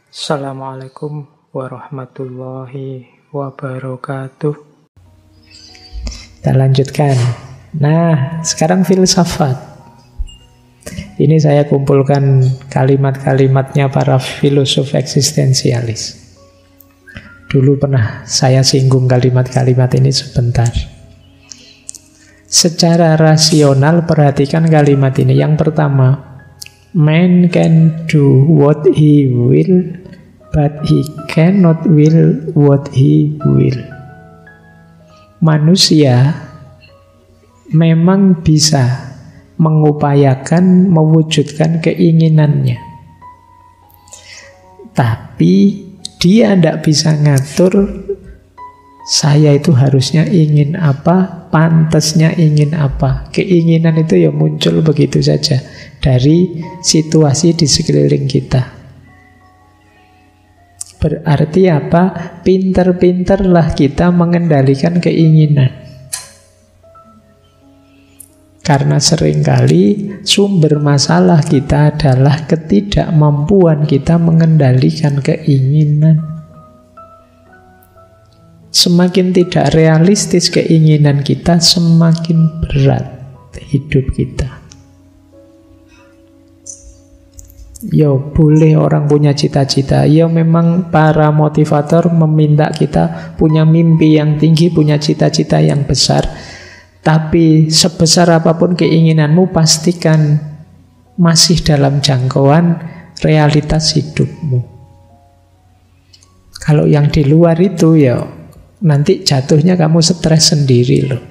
Assalamualaikum warahmatullahi wabarakatuh. Kita lanjutkan. Nah, sekarang filsafat. Ini saya kumpulkan kalimat-kalimatnya para filosof eksistensialis. Dulu pernah saya singgung kalimat-kalimat ini sebentar. Secara rasional perhatikan kalimat ini. Yang pertama, man can do what he will, but he cannot will what he will. Manusia memang bisa mengupayakan, mewujudkan keinginannya. Tapi dia tidak bisa ngatur, saya itu harusnya ingin apa, pantasnya ingin apa. Keinginan itu ya muncul begitu saja dari situasi di sekeliling kita. Berarti apa? Pinter-pinterlah kita mengendalikan keinginan. Karena seringkali sumber masalah kita adalah ketidakmampuan kita mengendalikan keinginan. Semakin tidak realistis keinginan kita, semakin berat hidup kita. Yo, boleh orang punya cita-cita. Yo, memang para motivator meminta kita punya mimpi yang tinggi, punya cita-cita yang besar. Tapi sebesar apapun keinginanmu, pastikan masih dalam jangkauan realitas hidupmu. Kalau yang di luar itu ya nanti jatuhnya kamu stres sendiri loh.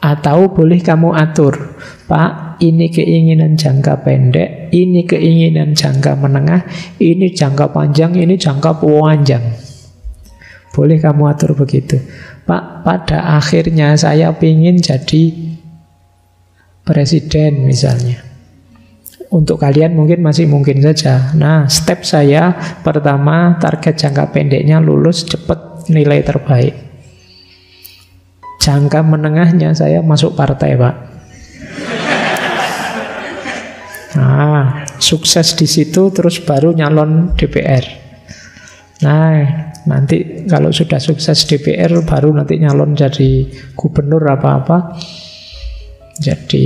Atau boleh kamu atur, Pak, ini keinginan jangka pendek, ini keinginan jangka menengah, ini jangka panjang, ini jangka panjang. Boleh kamu atur begitu. Pak, pada akhirnya saya ingin jadi presiden misalnya. Untuk kalian mungkin masih mungkin saja. Nah, step saya pertama, target jangka pendeknya lulus cepat nilai terbaik. Jangka menengahnya saya masuk partai, Pak. Nah, sukses di situ terus baru nyalon DPR. Nah, nanti kalau sudah sukses DPR baru nanti nyalon jadi gubernur apa-apa. Jadi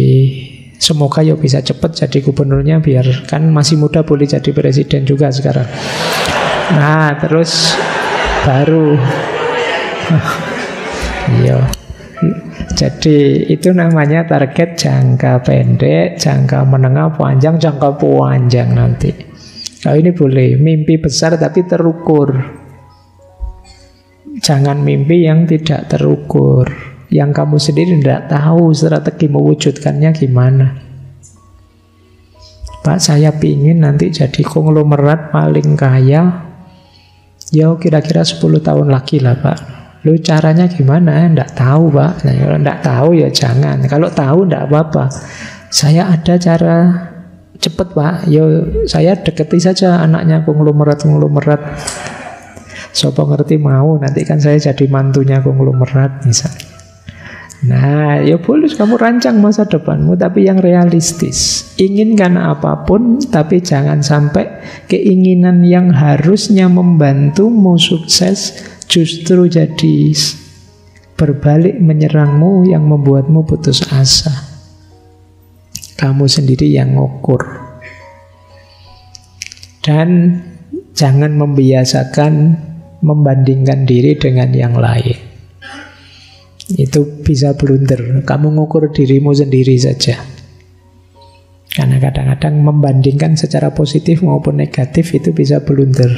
semoga ya bisa cepat jadi gubernurnya, biar kan masih muda boleh jadi presiden juga sekarang. Nah, terus baru iya. Jadi itu namanya target jangka pendek, jangka menengah, panjang, jangka panjang nanti. Kalau ini boleh mimpi besar tapi terukur. Jangan mimpi yang tidak terukur, yang kamu sendiri tidak tahu strategi mewujudkannya gimana. Pak, saya pingin nanti jadi konglomerat paling kaya. Ya kira-kira 10 tahun lagi lah, Pak. Lu caranya gimana? Nggak tahu, Pak. Nah, kalau nggak tahu ya jangan. Kalau tahu nggak apa-apa. Saya ada cara cepet, Pak. Yo, saya deketi saja anaknya konglomerat. Sopo ngerti mau, nanti kan saya jadi mantunya konglomerat misalnya. Nah, ya boleh kamu rancang masa depanmu, tapi yang realistis. Inginkan apapun, tapi jangan sampai keinginan yang harusnya membantumu sukses justru jadi berbalik menyerangmu, yang membuatmu putus asa. Kamu sendiri yang ngukur. Dan jangan membiasakan membandingkan diri dengan yang lain. Itu bisa blunder. Kamu ngukur dirimu sendiri saja. Karena kadang-kadang membandingkan secara positif maupun negatif itu bisa blunder.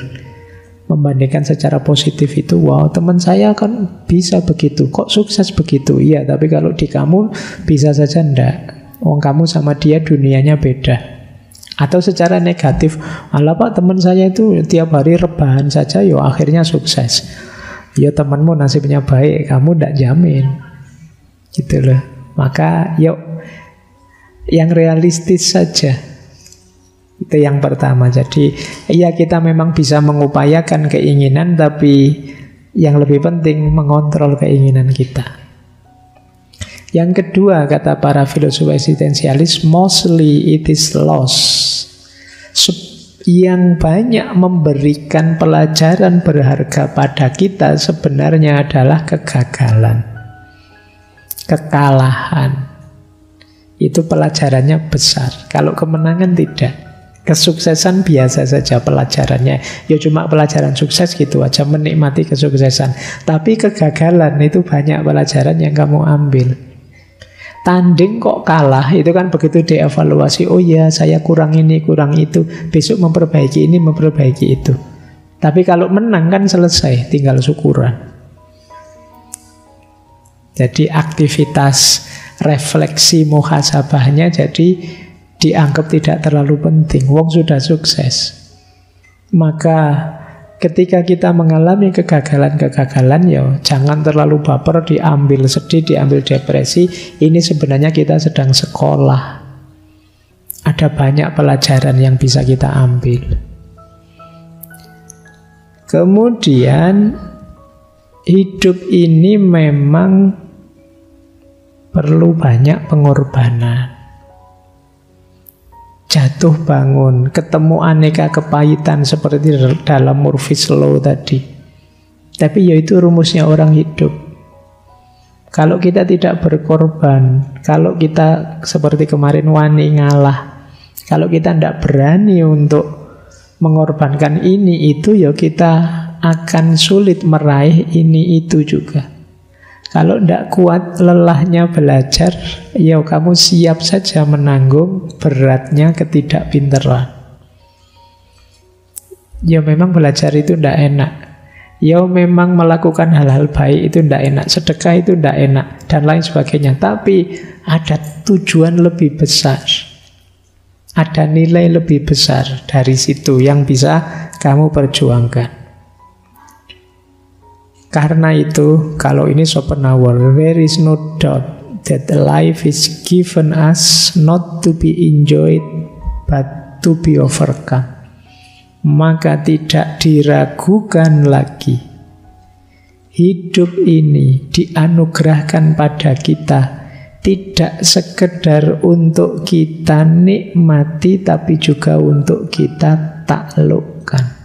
Membandingkan secara positif itu, wow, teman saya kan bisa begitu, kok sukses begitu. Iya, tapi kalau di kamu bisa saja enggak. Wong kamu sama dia dunianya beda. Atau secara negatif, alah Pak, teman saya itu tiap hari rebahan saja, yo akhirnya sukses. Ya temanmu nasibnya baik, kamu tidak jamin. Gitu loh. Maka yuk yang realistis saja. Itu yang pertama. Jadi ya kita memang bisa mengupayakan keinginan, tapi yang lebih penting mengontrol keinginan kita. Yang kedua, kata para filosof eksistensialis, mostly it is loss. yang banyak memberikan pelajaran berharga pada kita sebenarnya adalah kegagalan, kekalahan. Itu pelajarannya besar. Kalau kemenangan tidak. Kesuksesan biasa saja pelajarannya. Ya cuma pelajaran sukses gitu aja, menikmati kesuksesan. Tapi kegagalan itu banyak pelajaran yang kamu ambil. Tanding kok kalah, itu kan begitu dievaluasi. Oh ya, saya kurang ini, kurang itu. Besok memperbaiki ini, memperbaiki itu. Tapi kalau menang kan selesai, tinggal syukuran. Jadi aktivitas refleksi muhasabahnya jadi dianggap tidak terlalu penting. Wong sudah sukses. Maka ketika kita mengalami kegagalan-kegagalan, ya jangan terlalu baper, diambil sedih, diambil depresi. Ini sebenarnya kita sedang sekolah. Ada banyak pelajaran yang bisa kita ambil. Kemudian hidup ini memang perlu banyak pengorbanan. Jatuh bangun, ketemu aneka kepahitan seperti dalam Murphy's Law tadi. Tapi ya itu rumusnya orang hidup. Kalau kita tidak berkorban, kalau kita seperti kemarin wani ngalah, kalau kita tidak berani untuk mengorbankan ini itu, ya kita akan sulit meraih ini itu juga. Kalau tidak kuat lelahnya belajar, ya kamu siap saja menanggung beratnya ketidakpinteran. Ya memang belajar itu tidak enak. Ya memang melakukan hal-hal baik itu tidak enak. Sedekah itu tidak enak dan lain sebagainya. Tapi ada tujuan lebih besar. Ada nilai lebih besar dari situ yang bisa kamu perjuangkan. Karena itu, kalau ini Schopenhauer, there is no doubt that life is given us not to be enjoyed, but to be overcome. Maka tidak diragukan lagi. Hidup ini dianugerahkan pada kita tidak sekedar untuk kita nikmati, tapi juga untuk kita taklukkan.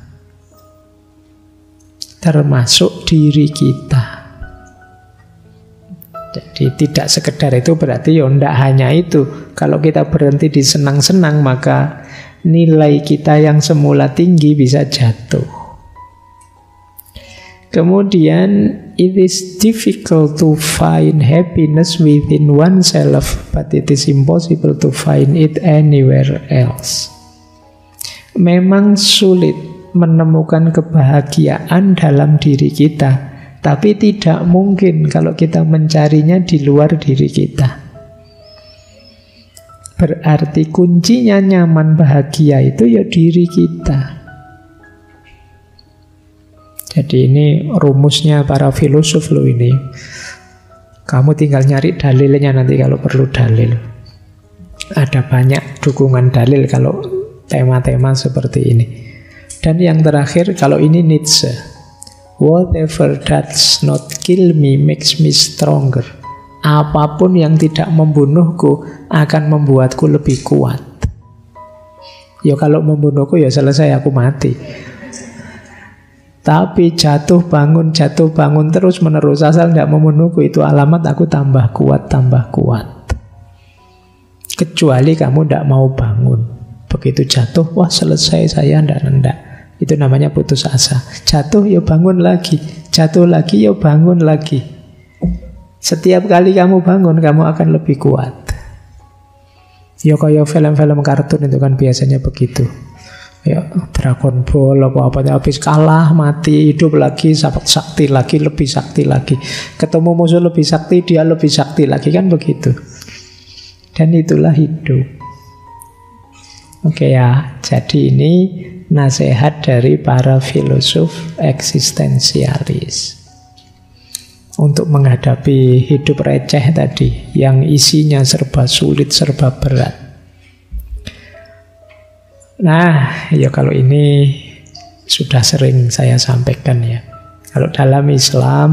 Termasuk diri kita. Jadi tidak sekedar itu berarti ya tidak hanya itu. Kalau kita berhenti di senang-senang, maka nilai kita yang semula tinggi bisa jatuh. Kemudian, it is difficult to find happiness within oneself, but it is impossible to find it anywhere else. Memang sulit menemukan kebahagiaan dalam diri kita, tapi tidak mungkin kalau kita mencarinya di luar diri kita. Berarti kuncinya nyaman bahagia itu ya diri kita. Jadi ini rumusnya para filosof loh ini. Kamu tinggal nyari dalilnya nanti kalau perlu dalil. Ada banyak dukungan dalil kalau tema-tema seperti ini. Dan yang terakhir, kalau ini Nietzsche, whatever does not kill me makes me stronger. Apapun yang tidak membunuhku akan membuatku lebih kuat. Ya kalau membunuhku ya selesai, aku mati. Tapi jatuh bangun terus menerus, asal tidak membunuhku, itu alamat aku tambah kuat. Kecuali kamu tidak mau bangun. Begitu jatuh, wah selesai saya, ndak. Itu namanya putus asa. Jatuh ya bangun lagi, jatuh lagi ya bangun lagi. Setiap kali kamu bangun, kamu akan lebih kuat. Ya kayak film-film kartun itu kan biasanya begitu. Ya Dragon Ball apa-apa, habis kalah, mati, hidup lagi, sakti lagi, lebih sakti lagi. Ketemu musuh lebih sakti, dia lebih sakti lagi, kan begitu. Dan itulah hidup. Oke ya, jadi ini nasihat dari para filosof eksistensialis untuk menghadapi hidup receh tadi yang isinya serba sulit, serba berat. Nah, ya kalau ini sudah sering saya sampaikan ya. Kalau dalam Islam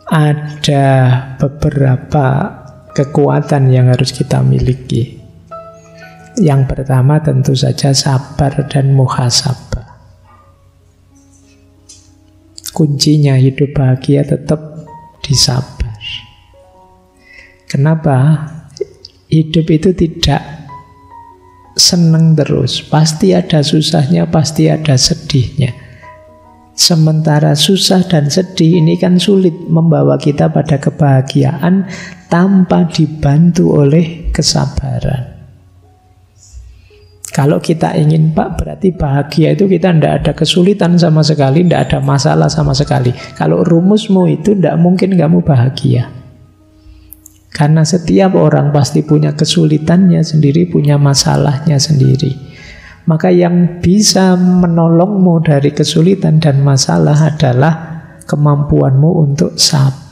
ada beberapa kekuatan yang harus kita miliki. Yang pertama tentu saja sabar dan muhasabah. Kuncinya hidup bahagia tetap disabar. Kenapa? Hidup itu tidak senang terus. Pasti ada susahnya, pasti ada sedihnya. Sementara susah dan sedih ini kan sulit membawa kita pada kebahagiaan tanpa dibantu oleh kesabaran. Kalau kita ingin berarti bahagia itu kita tidak ada kesulitan sama sekali, tidak ada masalah sama sekali. Kalau rumusmu itu tidak mungkin kamu bahagia. Karena setiap orang pasti punya kesulitannya sendiri, punya masalahnya sendiri. Maka yang bisa menolongmu dari kesulitan dan masalah adalah kemampuanmu untuk sabar.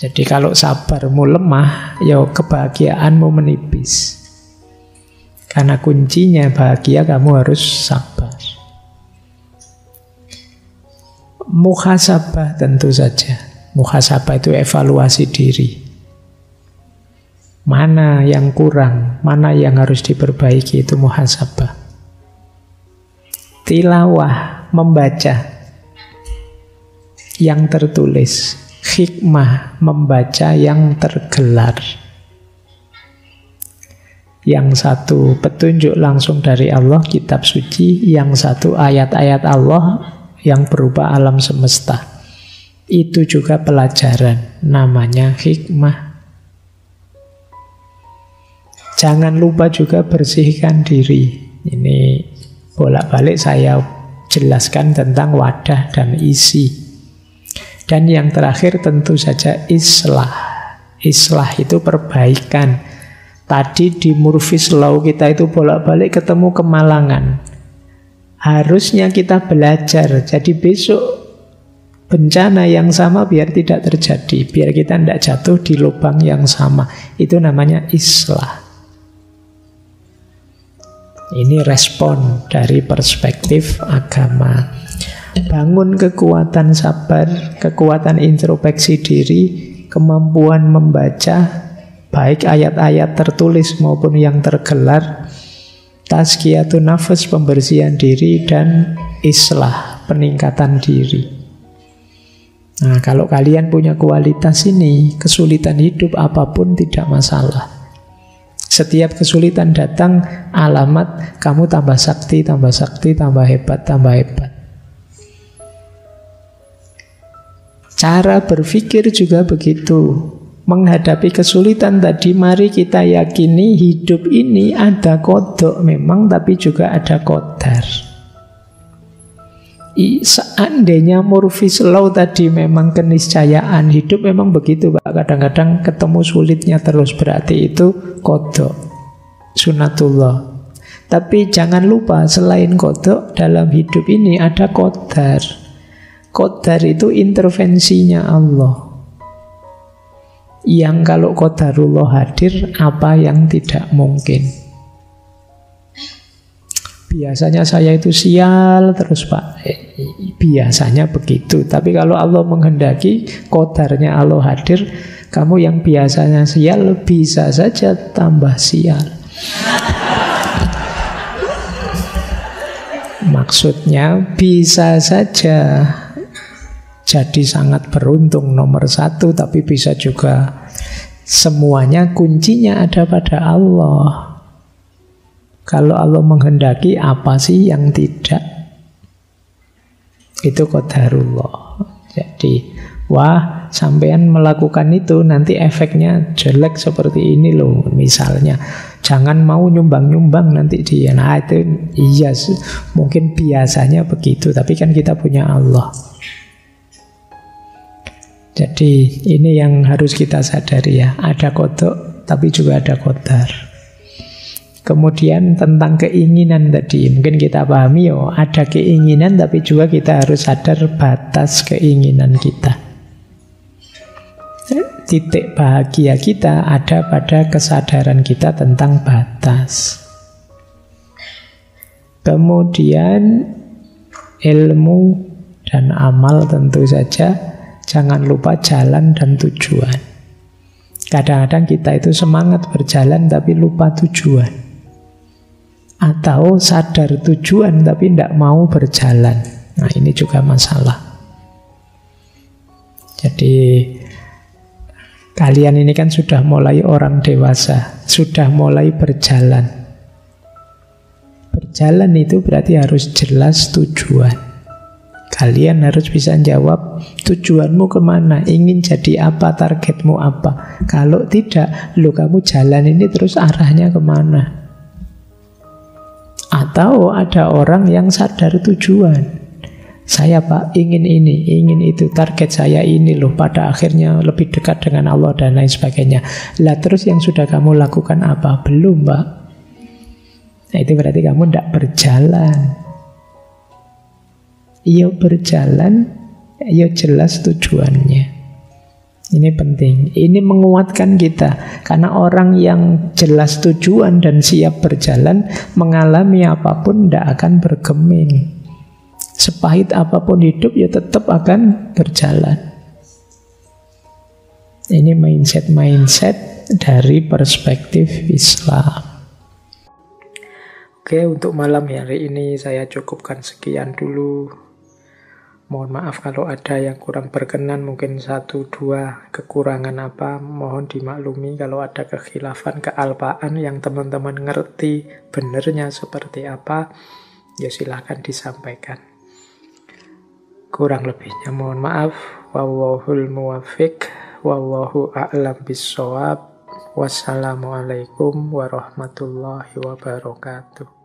Jadi kalau sabarmu lemah, ya kebahagiaanmu menipis. Karena kuncinya bahagia kamu harus sabar. Muhasabah tentu saja. Muhasabah itu evaluasi diri. Mana yang kurang, mana yang harus diperbaiki, itu muhasabah. Tilawah, membaca yang tertulis. Hikmah, membaca yang tergelar. Yang satu petunjuk langsung dari Allah, kitab suci. Yang satu ayat-ayat Allah yang berupa alam semesta. Itu juga pelajaran, namanya hikmah. Jangan lupa juga bersihkan diri. Ini bolak-balik saya jelaskan tentang wadah dan isi. Dan yang terakhir tentu saja islah. Islah itu perbaikan. Tadi di Murphy's Law kita itu bolak-balik ketemu kemalangan. Harusnya kita belajar. Jadi besok bencana yang sama biar tidak terjadi. Biar kita tidak jatuh di lubang yang sama. Itu namanya islah. Ini respon dari perspektif agama. Bangun kekuatan sabar, kekuatan introspeksi diri, kemampuan membaca, baik ayat-ayat tertulis maupun yang tergelar, tazkiyatun nafas, pembersihan diri, dan islah, peningkatan diri. Nah, kalau kalian punya kualitas ini, kesulitan hidup apapun tidak masalah. Setiap kesulitan datang, alamat kamu tambah sakti, tambah hebat, tambah hebat. Cara berpikir juga begitu. Menghadapi kesulitan tadi, mari kita yakini hidup ini ada qadha memang, tapi juga ada qadar. Seandainya Murphy's Law tadi memang keniscayaan hidup, memang begitu Pak. Kadang-kadang ketemu sulitnya terus, berarti itu qadha, sunatullah. Tapi jangan lupa selain qadha, dalam hidup ini ada qadar. Qadar itu intervensinya Allah. Yang kalau qadarullah hadir, apa yang tidak mungkin. Biasanya saya itu sial terus Pak. Biasanya begitu. Tapi kalau Allah menghendaki, qadarnya Allah hadir, kamu yang biasanya sial bisa saja tambah sial. Maksudnya bisa saja jadi sangat beruntung nomor satu, tapi bisa juga semuanya kuncinya ada pada Allah. Kalau Allah menghendaki, apa sih yang tidak? Itu qadarullah. Jadi, wah, sampean melakukan itu nanti efeknya jelek seperti ini loh. Misalnya, jangan mau nyumbang-nyumbang nanti dia. Nah, itu iya, mungkin biasanya begitu, tapi kan kita punya Allah. Jadi, ini yang harus kita sadari ya. Ada qadha, tapi juga ada qadar. Kemudian tentang keinginan tadi, mungkin kita pahami ada keinginan, tapi juga kita harus sadar batas keinginan kita. Titik bahagia kita ada pada kesadaran kita tentang batas. Kemudian ilmu dan amal tentu saja, jangan lupa jalan dan tujuan. Kadang-kadang kita itu semangat berjalan tapi lupa tujuan. Atau sadar tujuan tapi tidak mau berjalan. Nah, ini juga masalah. Jadi kalian ini kan sudah mulai orang dewasa, sudah mulai berjalan. Berjalan itu berarti harus jelas tujuan. Kalian harus bisa jawab tujuanmu kemana, ingin jadi apa, targetmu apa. Kalau tidak, kamu jalan ini terus arahnya kemana. Atau ada orang yang sadar tujuan. Saya Pak ingin ini, ingin itu, target saya ini loh, pada akhirnya lebih dekat dengan Allah dan lain sebagainya. Lah terus yang sudah kamu lakukan apa? Belum Pak. Nah itu berarti kamu tidak berjalan. Iya berjalan, iya jelas tujuannya. Ini penting, ini menguatkan kita. Karena orang yang jelas tujuan dan siap berjalan, mengalami apapun tidak akan bergeming. Sepahit apapun hidup, ya tetap akan berjalan. Ini mindset dari perspektif Islam. Oke, untuk malam hari ini saya cukupkan sekian dulu. Mohon maaf kalau ada yang kurang berkenan, mungkin 1-2 kekurangan apa, mohon dimaklumi. Kalau ada kekhilafan, kealpaan yang teman-teman ngerti benernya seperti apa, ya silahkan disampaikan. Kurang lebihnya mohon maaf. Wallahul muwaffiq, wallahu a'lam bissawab. Wassalamualaikum warahmatullahi wabarakatuh.